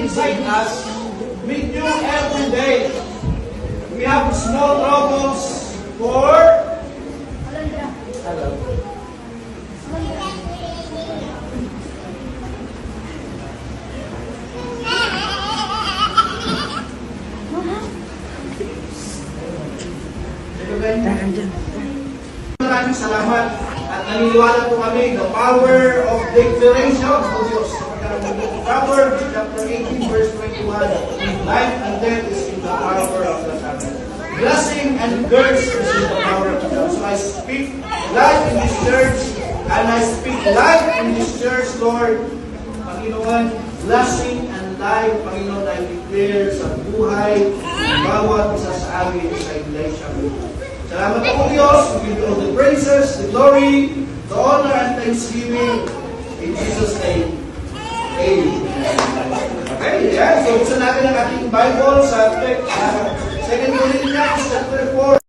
inside us with you every day. We have small troubles for Maraming salamat at naniniwala po kami the power of declaration of Diyos. Proverbs chapter 18 verse 21. Life and death is in the power of the tongue. Blessing and curse is in the power of the tongue. So I speak life in this church and I speak life in this church, Lord. Panginoon, blessing and life, Panginoon, I declare sa buhay ng bawat isa sa amin sa iglesia. Salamat po Diyos. We give you all the praises, the glory, the honor, and thanksgiving. In Jesus' name. Amen. Okay, yeah. So, buksan natin ang ating Bible sa 2 Corinthians chapter 4.